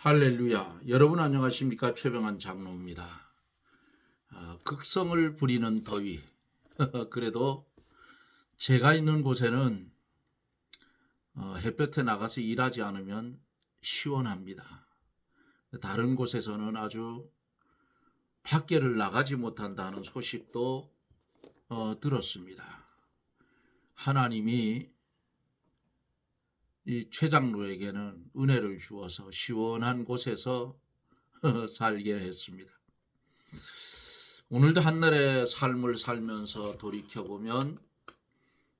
할렐루야. 여러분 안녕하십니까? 최병환 장로입니다. 극성을 부리는 더위. 그래도 제가 있는 곳에는 햇볕에 나가서 일하지 않으면 시원합니다. 다른 곳에서는 아주 밖에를 나가지 못한다는 소식도 들었습니다. 하나님이 이 최장로에게는 은혜를 주어서 시원한 곳에서 살게 했습니다. 오늘도 한날의 삶을 살면서 돌이켜보면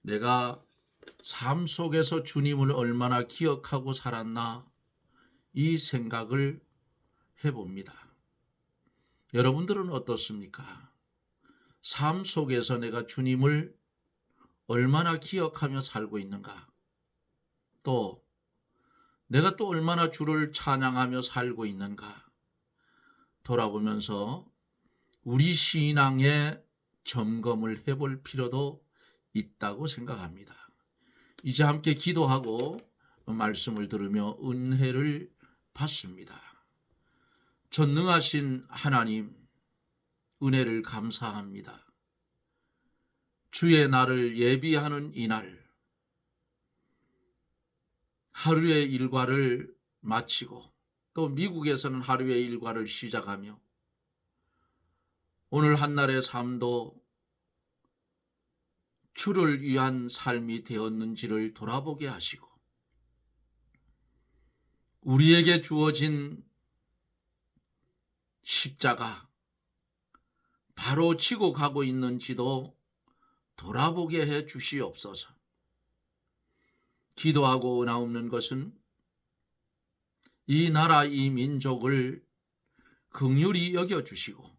내가 삶 속에서 주님을 얼마나 기억하고 살았나 이 생각을 해봅니다. 여러분들은 어떻습니까? 삶 속에서 내가 주님을 얼마나 기억하며 살고 있는가? 또 내가 또 얼마나 주를 찬양하며 살고 있는가? 돌아보면서 우리 신앙의 점검을 해볼 필요도 있다고 생각합니다. 이제 함께 기도하고 말씀을 들으며 은혜를 받습니다. 전능하신 하나님, 은혜를 감사합니다. 주의 날을 예비하는 이날, 하루의 일과를 마치고 또 미국에서는 하루의 일과를 시작하며 오늘 한날의 삶도 주를 위한 삶이 되었는지를 돌아보게 하시고 우리에게 주어진 십자가 바로 지고 가고 있는지도 돌아보게 해 주시옵소서. 기도하고 나옵는 것은 이 나라 이 민족을 긍휼히 여겨주시고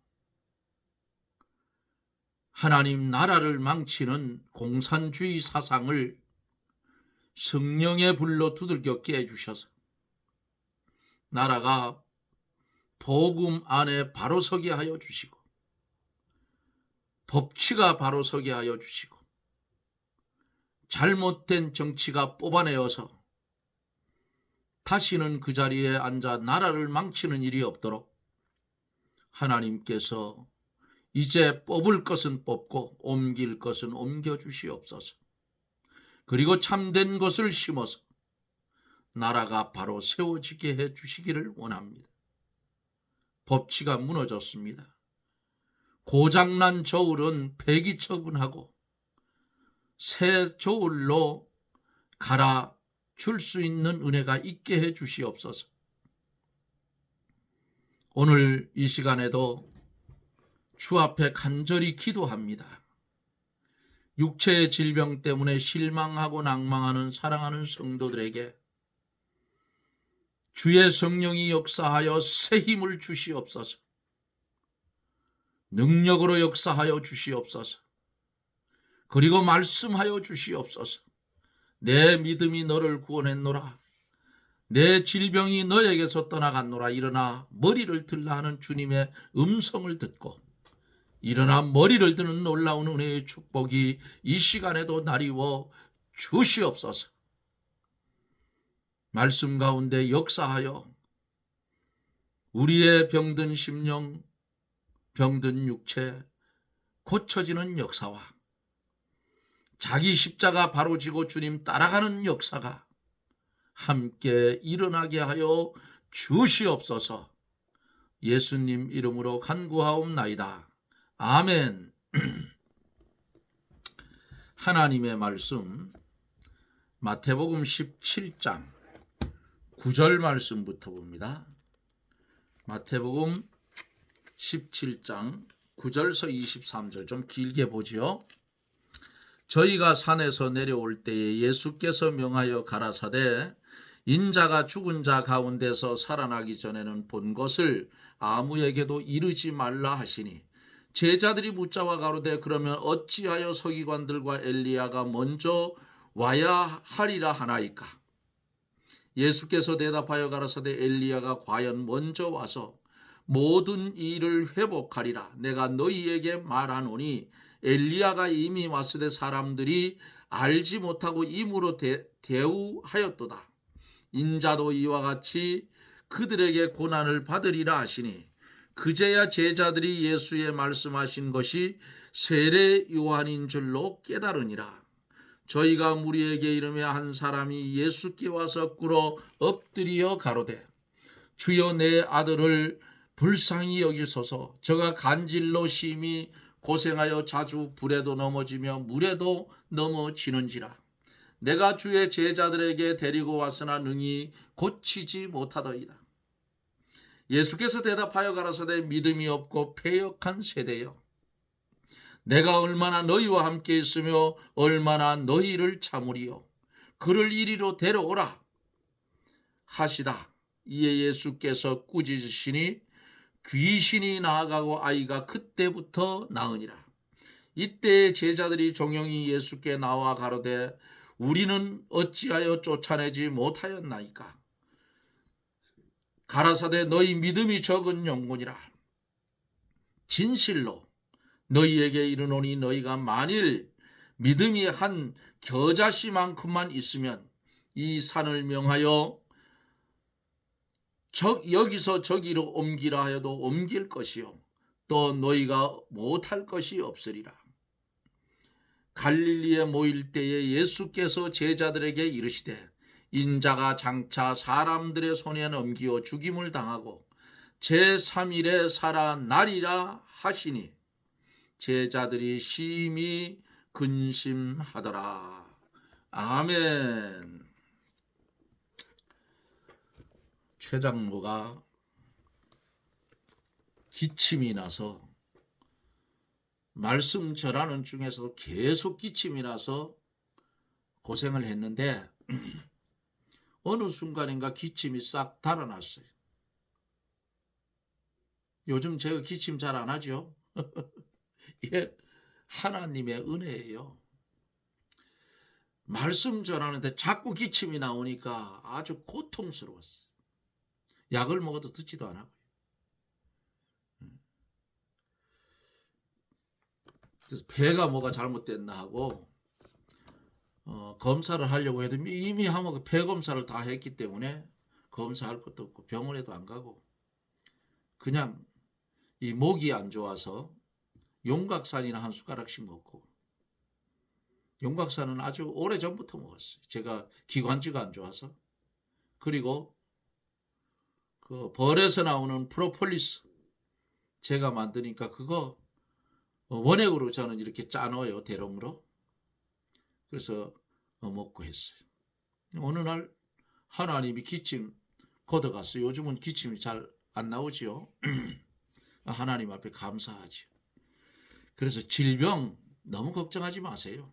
하나님 나라를 망치는 공산주의 사상을 성령의 불로 두들겨 깨주셔서 나라가 복음 안에 바로 서게 하여 주시고 법치가 바로 서게 하여 주시고 잘못된 정치가 뽑아내어서 다시는 그 자리에 앉아 나라를 망치는 일이 없도록 하나님께서 이제 뽑을 것은 뽑고 옮길 것은 옮겨주시옵소서. 그리고 참된 것을 심어서 나라가 바로 세워지게 해주시기를 원합니다. 법치가 무너졌습니다. 고장난 저울은 폐기 처분하고 새 저울로 갈아줄 수 있는 은혜가 있게 해주시옵소서. 오늘 이 시간에도 주 앞에 간절히 기도합니다. 육체의 질병 때문에 실망하고 낭망하는 사랑하는 성도들에게 주의 성령이 역사하여 새 힘을 주시옵소서. 능력으로 역사하여 주시옵소서. 그리고 말씀하여 주시옵소서. 내 믿음이 너를 구원했노라. 내 질병이 너에게서 떠나갔노라. 일어나 머리를 들라 하는 주님의 음성을 듣고 일어나 머리를 드는 놀라운 은혜의 축복이 이 시간에도 나리워 주시옵소서. 말씀 가운데 역사하여 우리의 병든 심령, 병든 육체 고쳐지는 역사와 자기 십자가 바로 지고 주님 따라가는 역사가 함께 일어나게 하여 주시옵소서. 예수님 이름으로 간구하옵나이다. 아멘. 하나님의 말씀 마태복음 17장 9절 말씀부터 봅니다. 마태복음 17장 9절서 23절 좀 길게 보지요. 저희가 산에서 내려올 때에 예수께서 명하여 가라사대 인자가 죽은 자 가운데서 살아나기 전에는 본 것을 아무에게도 이르지 말라 하시니 제자들이 묻자와 가로되 그러면 어찌하여 서기관들과 엘리야가 먼저 와야 하리라 하나이까? 예수께서 대답하여 가라사대 엘리야가 과연 먼저 와서 모든 일을 회복하리라. 내가 너희에게 말하노니 엘리야가 이미 왔으되 사람들이 알지 못하고 임으로 대우하였도다. 인자도 이와 같이 그들에게 고난을 받으리라 하시니 그제야 제자들이 예수의 말씀하신 것이 세례 요한인 줄로 깨달으니라. 저희가 무리에게 이르며 한 사람이 예수께 와서 꿇어 엎드려 가로되 주여 내 아들을 불쌍히 여기소서. 저가 간질로 심히 고생하여 자주 불에도 넘어지며 물에도 넘어지는지라. 내가 주의 제자들에게 데리고 왔으나 능히 고치지 못하더이다. 예수께서 대답하여 가라사대 믿음이 없고 패역한 세대여, 내가 얼마나 너희와 함께 있으며 얼마나 너희를 참으리요. 그를 이리로 데려오라 하시다. 이에 예수께서 꾸짖으시니 귀신이 나아가고 아이가 그때부터 나으니라. 이때 제자들이 종영이 예수께 나와 가로되 우리는 어찌하여 쫓아내지 못하였나이까. 가라사대 너희 믿음이 적은 영혼이라. 진실로 너희에게 이르노니 너희가 만일 믿음이 한 겨자씨만큼만 있으면 이 산을 명하여 여기서 저기로 옮기라 하여도 옮길 것이요 또 너희가 못할 것이 없으리라. 갈릴리에 모일 때에 예수께서 제자들에게 이르시되 인자가 장차 사람들의 손에 넘기어 죽임을 당하고 제3일에 살아나리라 하시니 제자들이 심히 근심하더라. 아멘. 최 장로가 기침이 나서 말씀 전하는 중에서도 계속 기침이 나서 고생을 했는데 어느 순간인가 기침이 싹 달아났어요. 요즘 제가 기침 잘 안 하죠? 이게 하나님의 은혜예요. 말씀 전하는데 자꾸 기침이 나오니까 아주 고통스러웠어요. 약을 먹어도 듣지도 않아요. 그래서 배가 뭐가 잘못됐나 하고 검사를 하려고 해도 이미 하면 폐 검사를 다 했기 때문에 검사할 것도 없고 병원에도 안 가고 그냥 이 목이 안 좋아서 용각산이나 한 숟가락씩 먹고, 용각산은 아주 오래전부터 먹었어요. 제가 기관지가 안 좋아서. 그리고 그 벌에서 나오는 프로폴리스 제가 만드니까 그거 원액으로 저는 이렇게 짜놓아요. 대롱으로. 그래서 먹고 했어요. 어느 날 하나님이 기침 걷어갔어요. 요즘은 기침이 잘 안 나오지요. 하나님 앞에 감사하죠. 그래서 질병 너무 걱정하지 마세요.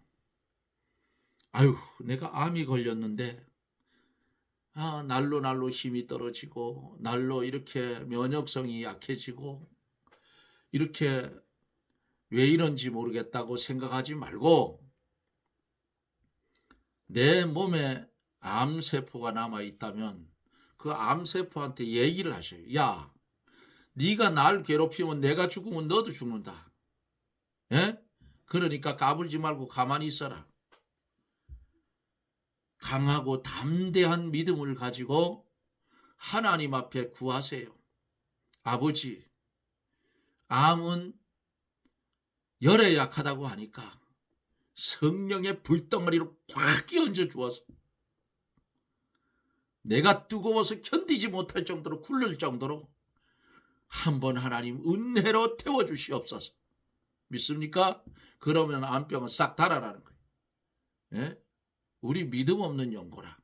아유, 내가 암이 걸렸는데 날로 힘이 떨어지고 날로 이렇게 면역성이 약해지고 이렇게 왜 이런지 모르겠다고 생각하지 말고 내 몸에 암세포가 남아있다면 그 암세포한테 얘기를 하셔요. 야, 네가 날 괴롭히면 내가 죽으면 너도 죽는다. 예? 그러니까 까불지 말고 가만히 있어라. 강하고 담대한 믿음을 가지고 하나님 앞에 구하세요. 아버지, 암은 열에 약하다고 하니까 성령의 불덩어리로 꽉 끼얹어 주어서 내가 뜨거워서 견디지 못할 정도로 굴릴 정도로 한번 하나님 은혜로 태워주시옵소서. 믿습니까? 그러면 암병은 싹 달아나는 거예요. 예? 우리 믿음 없는 연고라.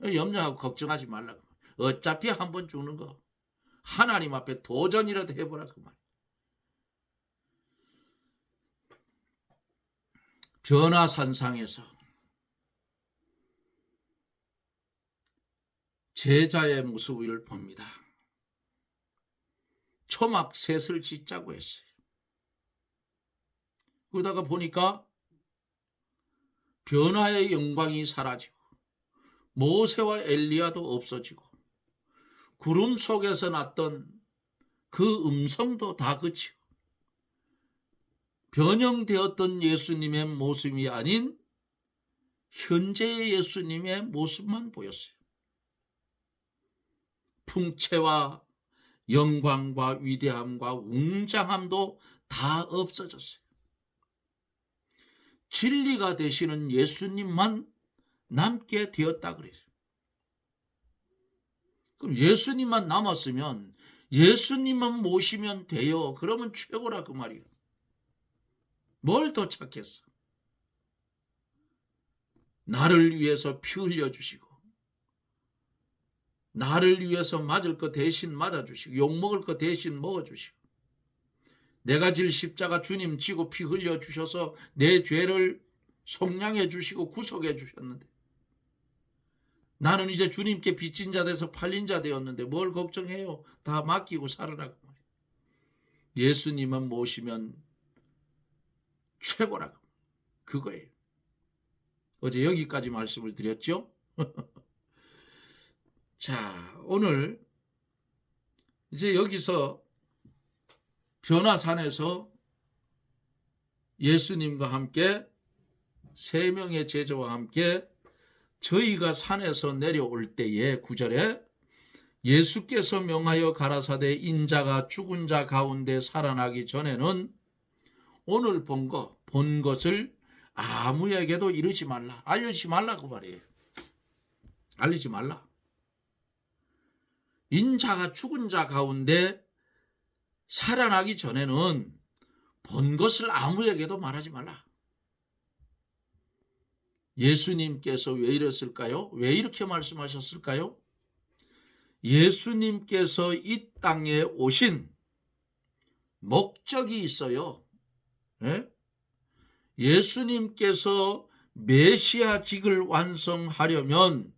염려하고 걱정하지 말라고. 어차피 한번 죽는 거 하나님 앞에 도전이라도 해보라 그 말. 변화산상에서 제자의 모습을 봅니다. 초막 셋을 짓자고 했어요. 그러다가 보니까 변화의 영광이 사라지고 모세와 엘리야도 없어지고 구름 속에서 났던 그 음성도 다 그치고 변형되었던 예수님의 모습이 아닌 현재의 예수님의 모습만 보였어요. 풍채와 영광과 위대함과 웅장함도 다 없어졌어요. 진리가 되시는 예수님만 남게 되었다 그래요. 그럼 예수님만 남았으면 예수님만 모시면 돼요. 그러면 최고라 그 말이에요. 뭘 더 찾겠어? 나를 위해서 피 흘려주시고 나를 위해서 맞을 거 대신 맞아주시고 욕먹을 거 대신 먹어주시고 내가 질 십자가 주님 지고 피 흘려주셔서 내 죄를 속량해 주시고 구속해 주셨는데 나는 이제 주님께 빚진 자 돼서 팔린 자 되었는데 뭘 걱정해요? 다 맡기고 살으라고 말이에요. 예수님만 모시면 최고라고. 그거예요. 어제 여기까지 말씀을 드렸죠. 자, 오늘 이제 여기서 변화산에서 예수님과 함께 3명의 제자와 함께 저희가 산에서 내려올 때에 9절에 예수께서 명하여 가라사대 인자가 죽은 자 가운데 살아나기 전에는 오늘 본 것을 아무에게도 이르지 말라. 알려주지 말라고 말이에요. 알리지 말라. 인자가 죽은 자 가운데 살아나기 전에는 본 것을 아무에게도 말하지 말라. 예수님께서 왜 이랬을까요? 왜 이렇게 말씀하셨을까요? 예수님께서 이 땅에 오신 목적이 있어요. 예? 예수님께서 메시아직을 완성하려면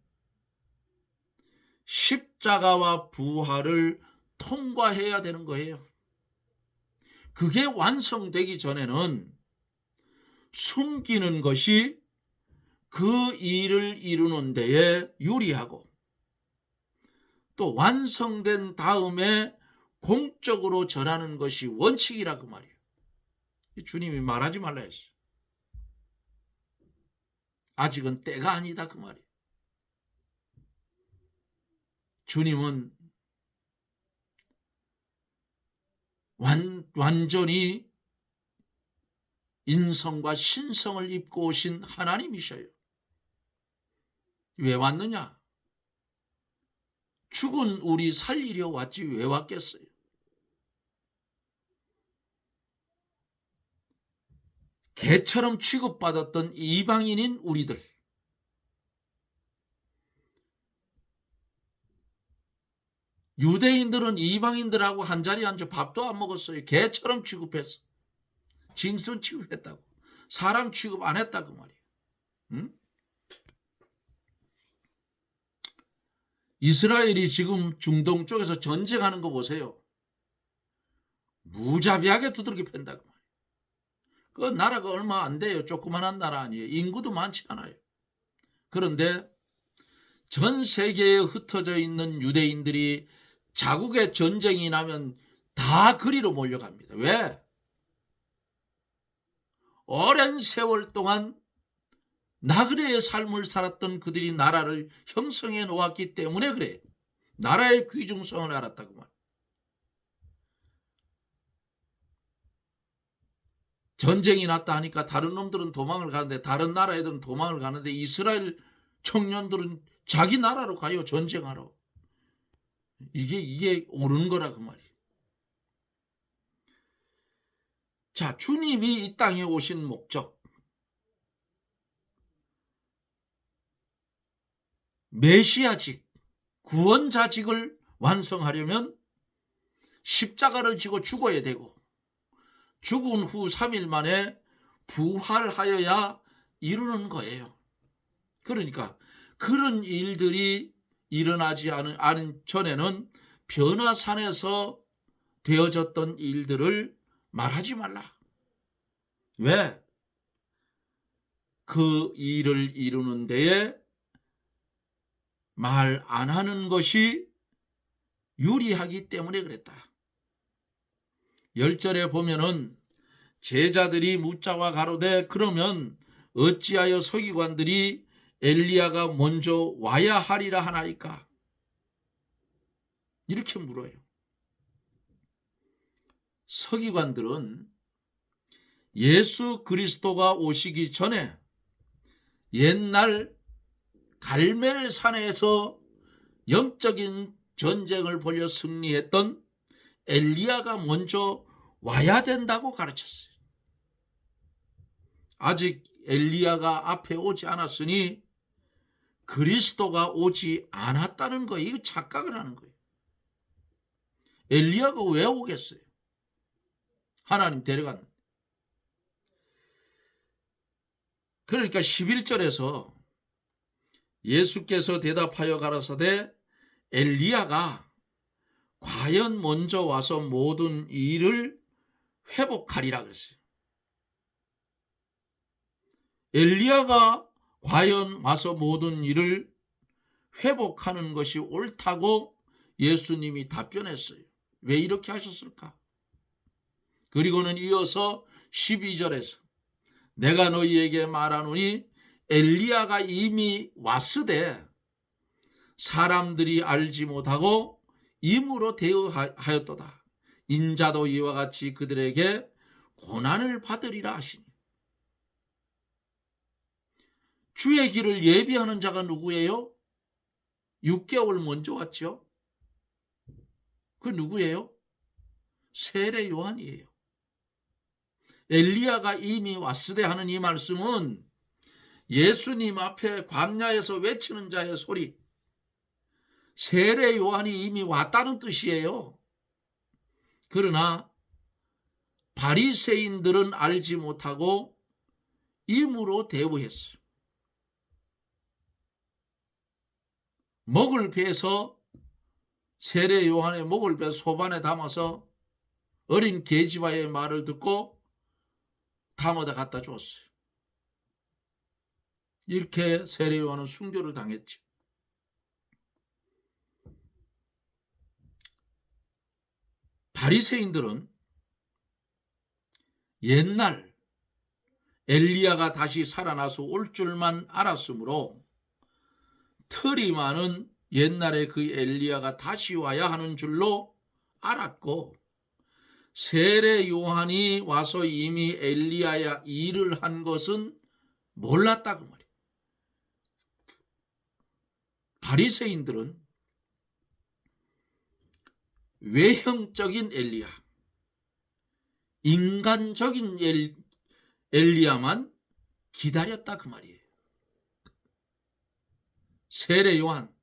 십자가와 부활을 통과해야 되는 거예요. 그게 완성되기 전에는 숨기는 것이 그 일을 이루는 데에 유리하고 또 완성된 다음에 공적으로 전하는 것이 원칙이라고 말이에요. 주님이 말하지 말라 했어요. 아직은 때가 아니다 그 말이에요. 주님은 완전히 인성과 신성을 입고 오신 하나님이셔요. 왜 왔느냐? 죽은 우리 살리려 왔지 왜 왔겠어요? 개처럼 취급받았던 이방인인 우리들, 유대인들은 이방인들하고 한자리에 앉아 밥도 안 먹었어요. 개처럼 취급했어. 짐승 취급했다고. 사람 취급 안 했다고 말이에요. 응? 이스라엘이 지금 중동 쪽에서 전쟁하는 거 보세요. 무자비하게 두들겨 팬다고 말이에요. 그 나라가 얼마 안 돼요. 조그만한 나라 아니에요. 인구도 많지 않아요. 그런데 전 세계에 흩어져 있는 유대인들이 자국의 전쟁이 나면 다 그리로 몰려갑니다. 왜? 오랜 세월 동안 나그네의 삶을 살았던 그들이 나라를 형성해 놓았기 때문에 그래. 나라의 귀중성을 알았다고 말. 전쟁이 났다 하니까 다른 놈들은 도망을 가는데 다른 나라 애들은 도망을 가는데 이스라엘 청년들은 자기 나라로 가요. 전쟁하러. 이게 옳은 거라 그 말이에요. 자, 주님이 이 땅에 오신 목적, 메시아직, 구원자직을 완성하려면 십자가를 지고 죽어야 되고 죽은 후 3일 만에 부활하여야 이루는 거예요. 그러니까 그런 일들이 일어나지 않은 전에는 변화산에서 되어졌던 일들을 말하지 말라. 왜? 그 일을 이루는 데에 말 안 하는 것이 유리하기 때문에 그랬다. 10절에 보면은 제자들이 묻자와 가로되 그러면 어찌하여 서기관들이 엘리야가 먼저 와야 하리라 하나이까? 이렇게 물어요. 서기관들은 예수 그리스도가 오시기 전에 옛날 갈멜산에서 영적인 전쟁을 벌여 승리했던 엘리야가 먼저 와야 된다고 가르쳤어요. 아직 엘리야가 앞에 오지 않았으니 그리스도가 오지 않았다는 거예요. 이거 착각을 하는 거예요. 엘리야가 왜 오겠어요? 하나님 데려갔는데. 그러니까 11절에서 예수께서 대답하여 가라사대 엘리야가 과연 먼저 와서 모든 일을 회복하리라 그랬어요. 엘리야가 과연 와서 모든 일을 회복하는 것이 옳다고 예수님이 답변했어요. 왜 이렇게 하셨을까? 그리고는 이어서 12절에서 내가 너희에게 말하노니 엘리야가 이미 왔으되 사람들이 알지 못하고 임으로 대하였도다. 인자도 이와 같이 그들에게 고난을 받으리라 하시니. 주의 길을 예비하는 자가 누구예요? 6개월 먼저 왔죠. 그 누구예요? 세례 요한이에요. 엘리야가 이미 왔으되 하는 이 말씀은 예수님 앞에 광야에서 외치는 자의 소리, 세례 요한이 이미 왔다는 뜻이에요. 그러나 바리새인들은 알지 못하고 임으로 대우했어요. 목을 베서 세례 요한의 목을 베서 소반에 담아서 어린 계집아이의 말을 듣고 담아다 갖다 줬어요. 이렇게 세례 요한은 순교를 당했죠. 바리새인들은 옛날 엘리야가 다시 살아나서 올 줄만 알았으므로 틀이 많은 옛날에 그 엘리야가 다시 와야 하는 줄로 알았고, 세례 요한이 와서 이미 엘리야의 일을 한 것은 몰랐다고 말이에요. 바리새인들은 외형적인 엘리야, 인간적인 엘리야만 기다렸다 그 말이에요. 세례 요한은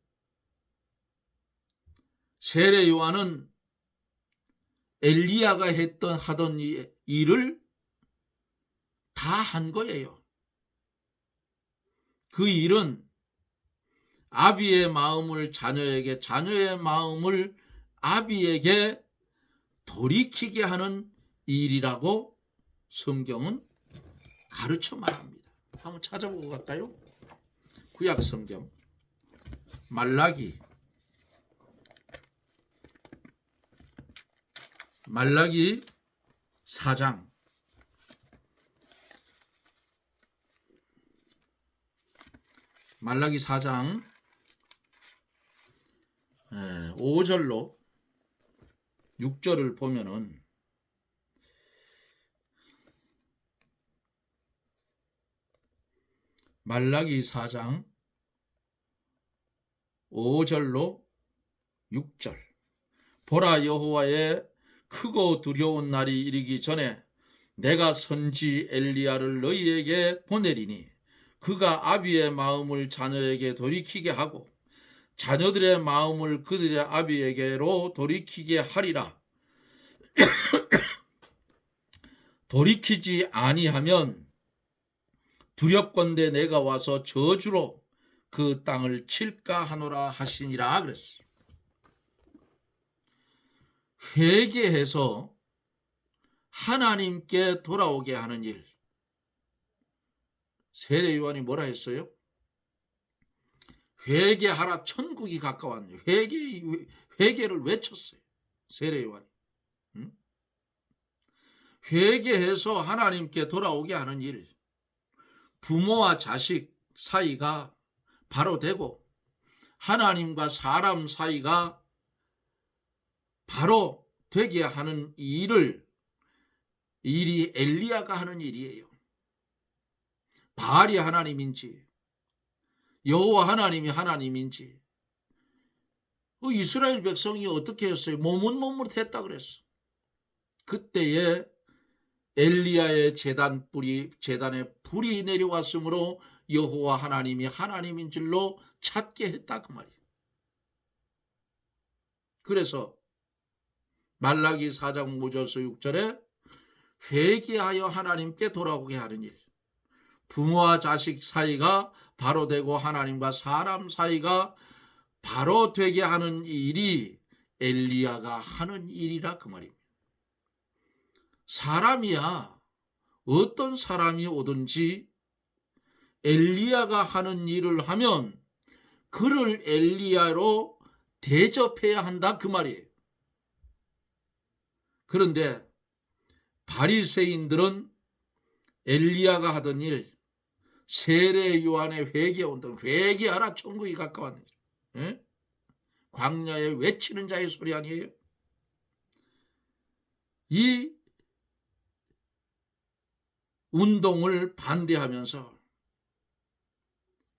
엘리야가 하던 일을 다 한 거예요. 그 일은 아비의 마음을 자녀에게, 자녀의 마음을 아비에게 돌이키게 하는 일이라고 성경은 가르쳐 말합니다. 한번 찾아보고 갈까요? 구약 성경 말라기 4장 말라기 4장 5절로 6절을 보면은 말라기 4장 5절로 6절. 보라, 여호와의 크고 두려운 날이 이르기 전에 내가 선지 엘리야를 너희에게 보내리니 그가 아비의 마음을 자녀에게 돌이키게 하고 자녀들의 마음을 그들의 아비에게로 돌이키게 하리라. 돌이키지 아니하면 두렵건대 내가 와서 저주로 그 땅을 칠까 하노라 하시니라 그랬어요. 회개해서 하나님께 돌아오게 하는 일. 세례 요한이 뭐라 했어요? 회개하라, 천국이 가까웠네요. 회개를 외쳤어요. 세례 요한이. 회개해서 하나님께 돌아오게 하는 일. 부모와 자식 사이가 바로 되고 하나님과 사람 사이가 바로 되게 하는 일이 엘리야가 하는 일이에요. 바알이 하나님인지 여호와 하나님이 하나님인지 이스라엘 백성이 어떻게 했어요? 모문모문했다 그랬어. 그때에 엘리야의 재단에 불이 내려왔으므로 여호와 하나님이 하나님인 줄로 찾게 했다 그 말이에요. 그래서 말라기 4장 5절에서 6절에 회개하여 하나님께 돌아오게 하는 일, 부모와 자식 사이가 바로 되고 하나님과 사람 사이가 바로 되게 하는 일이 엘리야가 하는 일이라 그 말입니다. 사람이야 어떤 사람이 오든지 엘리야가 하는 일을 하면 그를 엘리야로 대접해야 한다 그 말이에요. 그런데 바리새인들은 엘리야가 하던 일, 세례 요한의 회개운동, 회개하라 천국이 가까웠네. 예? 광야에 외치는 자의 소리 아니에요? 이 운동을 반대하면서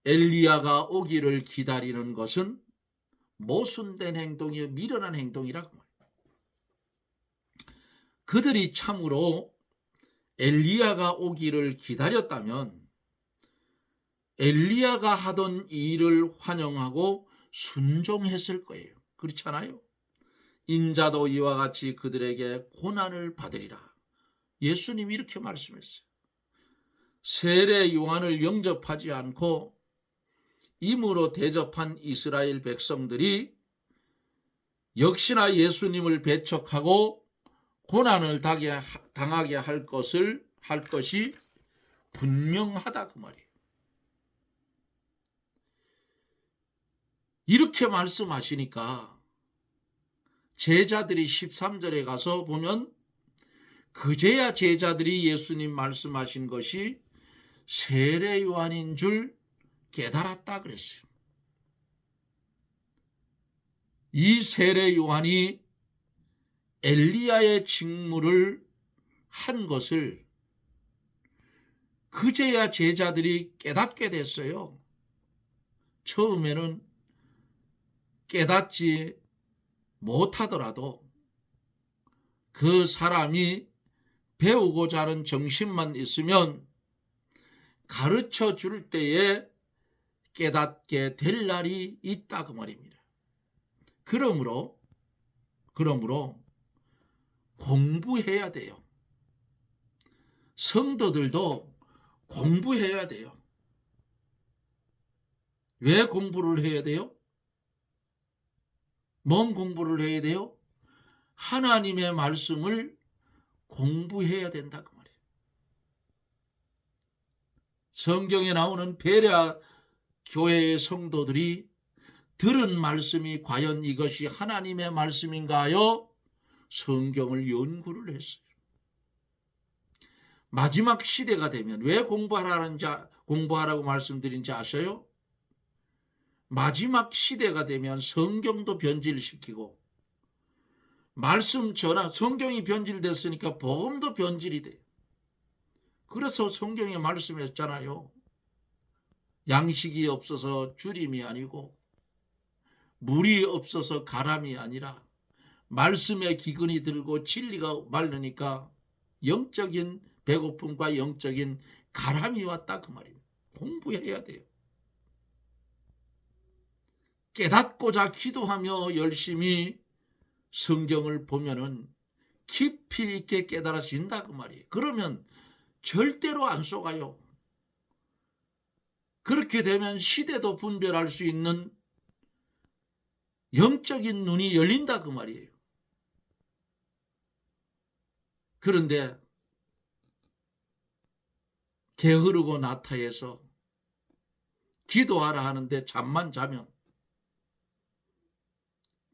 엘리야가 오기를 기다리는 것은 모순된 행동이요 미련한 행동이라고 말해요. 그들이 참으로 엘리야가 오기를 기다렸다면 엘리야가 하던 일을 환영하고 순종했을 거예요. 그렇잖아요. 인자도 이와 같이 그들에게 고난을 받으리라. 예수님이 이렇게 말씀했어요. 세례 요한을 영접하지 않고 임으로 대접한 이스라엘 백성들이 역시나 예수님을 배척하고 고난을 당하게 할 것이 분명하다 그 말이에요. 이렇게 말씀하시니까 제자들이 13절에 가서 보면 그제야 제자들이 예수님 말씀하신 것이 세례 요한인 줄 깨달았다 그랬어요. 이 세례 요한이 엘리야의 직무를 한 것을 그제야 제자들이 깨닫게 됐어요. 처음에는 깨닫지 못하더라도 그 사람이 배우고자 하는 정신만 있으면 가르쳐 줄 때에 깨닫게 될 날이 있다 그 말입니다. 그러므로 공부해야 돼요. 성도들도 공부해야 돼요. 왜 공부를 해야 돼요? 뭔 공부를 해야 돼요? 하나님의 말씀을 공부해야 된다 그 말이에요. 성경에 나오는 베레아 교회의 성도들이 들은 말씀이 과연 이것이 하나님의 말씀인가요? 성경을 연구를 했어요. 마지막 시대가 되면 왜 공부하라고 말씀드린지 아셔요? 마지막 시대가 되면 성경도 변질시키고 성경이 변질됐으니까 복음도 변질이 돼요. 그래서 성경에 말씀했잖아요. 양식이 없어서 주림이 아니고 물이 없어서 가람이 아니라 말씀의 기근이 들고 진리가 마르니까 영적인 배고픔과 영적인 가람이 왔다 그 말입니다. 공부해야 돼요. 깨닫고자 기도하며 열심히 성경을 보면은 깊이 있게 깨달아진다 그 말이에요. 그러면 절대로 안 속아요. 그렇게 되면 시대도 분별할 수 있는 영적인 눈이 열린다 그 말이에요. 그런데 게으르고 나타해서 기도하라 하는데 잠만 자면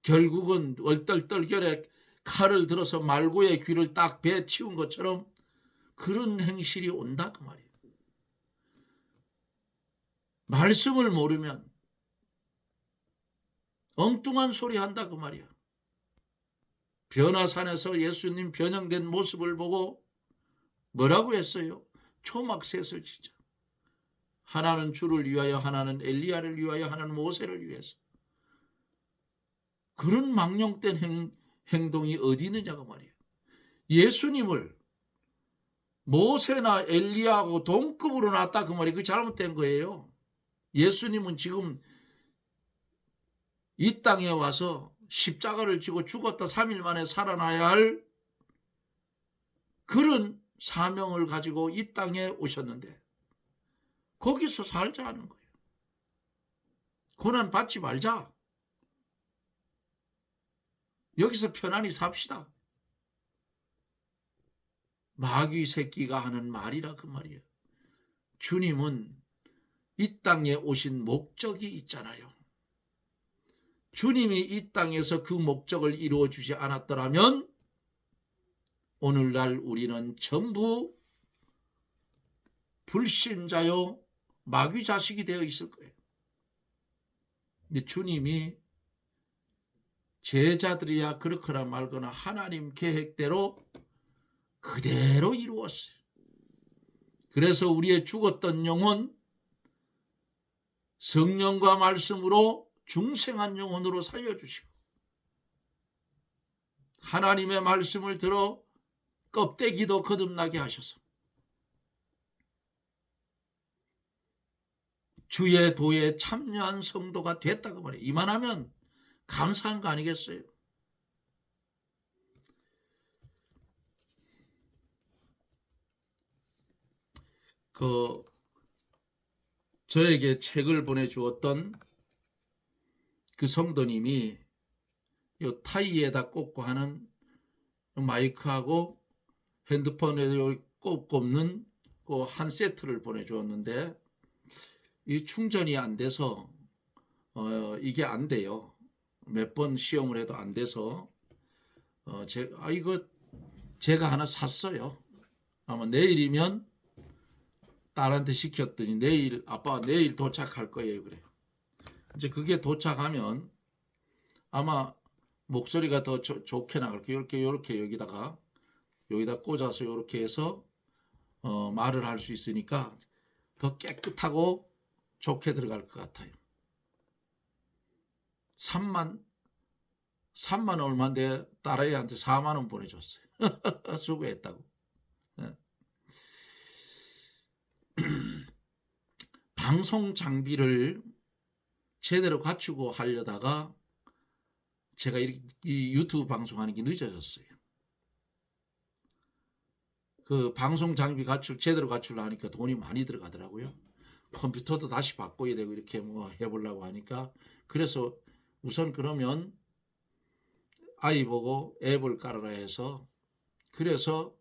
결국은 얼떨떨결에 칼을 들어서 말고의 귀를 딱 베어 치운 것처럼 그런 행실이 온다 그 말이에요. 말씀을 모르면 엉뚱한 소리 한다 그 말이야. 변화산에서 예수님 변형된 모습을 보고 뭐라고 했어요? 초막셋을 지자. 하나는 주를 위하여, 하나는 엘리야를 위하여, 하나는 모세를 위해서. 그런 망령된 행동이 어디 있느냐고 말이에요. 예수님을 모세나 엘리야하고 동급으로 놨다 그 말이 그 잘못된 거예요. 예수님은 지금 이 땅에 와서 십자가를 지고 죽었다 3일 만에 살아나야 할 그런 사명을 가지고 이 땅에 오셨는데 거기서 살자 하는 거예요. 고난 받지 말자. 여기서 편안히 삽시다. 마귀 새끼가 하는 말이라 그 말이에요. 주님은 이 땅에 오신 목적이 있잖아요. 주님이 이 땅에서 그 목적을 이루어 주지 않았더라면 오늘날 우리는 전부 불신자요 마귀 자식이 되어 있을 거예요. 근데 주님이 제자들이야 그렇거나 말거나 하나님 계획대로 그대로 이루었어요. 그래서 우리의 죽었던 영혼 성령과 말씀으로 중생한 영혼으로 살려주시고 하나님의 말씀을 들어 껍데기도 거듭나게 하셔서 주의 도에 참여한 성도가 됐다고 말해요. 이만하면 감사한 거 아니겠어요? 저에게 책을 보내주었던 그 성도님이 요 타이에다 꽂고 하는 마이크하고 핸드폰에 꼽는 그 한 세트를 보내주었는데 이 충전이 안 돼서 이게 안 돼요. 몇 번 시험을 해도 안 돼서 이거 제가 하나 샀어요. 아마 내일이면 딸한테 시켰더니 아빠 내일 도착할 거예요. 그래요. 이제 그게 도착하면 아마 목소리가 더 좋게 나갈 거예요. 이렇게 여기다 꽂아서 이렇게 해서 말을 할 수 있으니까 더 깨끗하고 좋게 들어갈 것 같아요. 3만 얼마인데 딸아이한테 4만 원 보내줬어요. 수고했다고. 네. 방송 장비를 제대로 갖추고 하려다가 제가 이 유튜브 방송하는 게 늦어졌어요. 그 방송 장비 제대로 갖추려 하니까 돈이 많이 들어가더라고요. 컴퓨터도 다시 바꿔야 되고 이렇게 뭐 해보려고 하니까 그래서 우선 그러면 아이 보고 앱을 깔아라 해서 그래서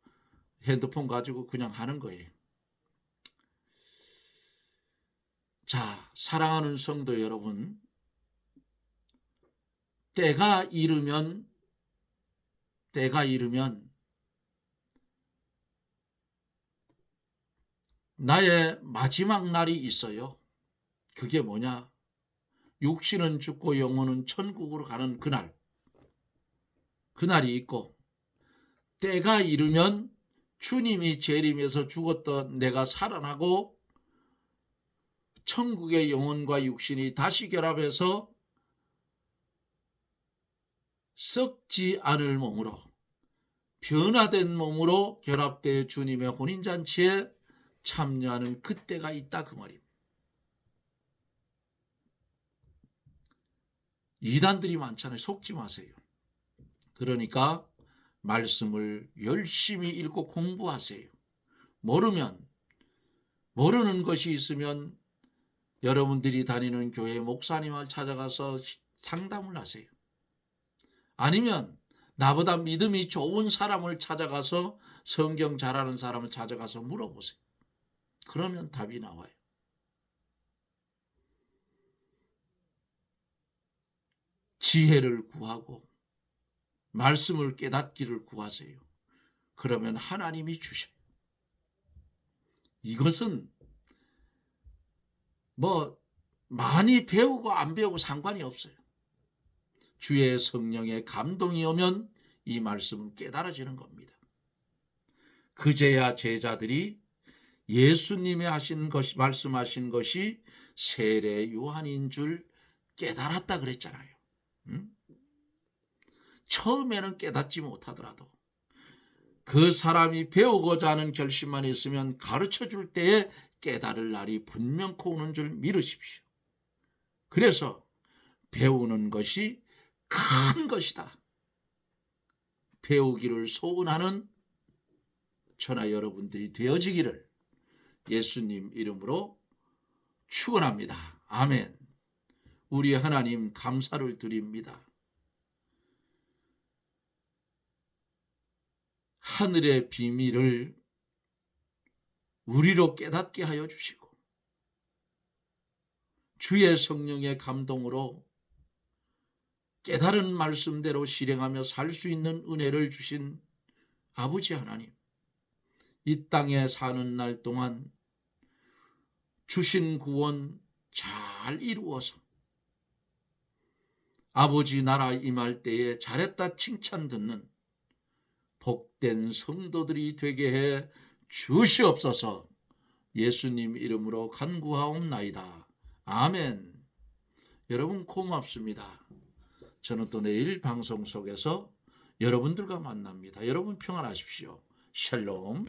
핸드폰 가지고 그냥 하는 거예요. 자, 사랑하는 성도 여러분, 때가 이르면 나의 마지막 날이 있어요. 그게 뭐냐? 육신은 죽고 영혼은 천국으로 가는 그날이 있고 때가 이르면 주님이 재림해서 죽었던 내가 살아나고 천국의 영혼과 육신이 다시 결합해서 썩지 않을 몸으로 변화된 몸으로 결합되어 주님의 혼인잔치에 참여하는 그때가 있다 그 말입니다. 이단들이 많잖아요. 속지 마세요. 그러니까 말씀을 열심히 읽고 공부하세요. 모르는 것이 있으면 여러분들이 다니는 교회 목사님을 찾아가서 상담을 하세요. 아니면 나보다 믿음이 좋은 사람을 찾아가서 성경 잘 아는 사람을 찾아가서 물어보세요. 그러면 답이 나와요. 지혜를 구하고 말씀을 깨닫기를 구하세요. 그러면 하나님이 주셔요. 이것은 뭐 많이 배우고 안 배우고 상관이 없어요. 주의 성령의 감동이 오면 이 말씀은 깨달아지는 겁니다. 그제야 제자들이 예수님이 말씀하신 것이 세례 요한인 줄 깨달았다 그랬잖아요. 응? 처음에는 깨닫지 못하더라도 그 사람이 배우고자 하는 결심만 있으면 가르쳐 줄 때에 깨달을 날이 분명코 오는 줄 믿으십시오. 그래서 배우는 것이 큰 것이다. 배우기를 소원하는 저나 여러분들이 되어지기를 예수님 이름으로 축원합니다. 아멘. 우리 하나님 감사를 드립니다. 하늘의 비밀을 우리로 깨닫게 하여 주시고 주의 성령의 감동으로 깨달은 말씀대로 실행하며 살 수 있는 은혜를 주신 아버지 하나님, 이 땅에 사는 날 동안 주신 구원 잘 이루어서 아버지 나라 임할 때에 잘했다 칭찬 듣는 복된 성도들이 되게 해 주시옵소서. 예수님 이름으로 간구하옵나이다. 아멘. 여러분 고맙습니다. 저는 또 내일 방송 속에서 여러분들과 만납니다. 여러분 평안하십시오. 샬롬.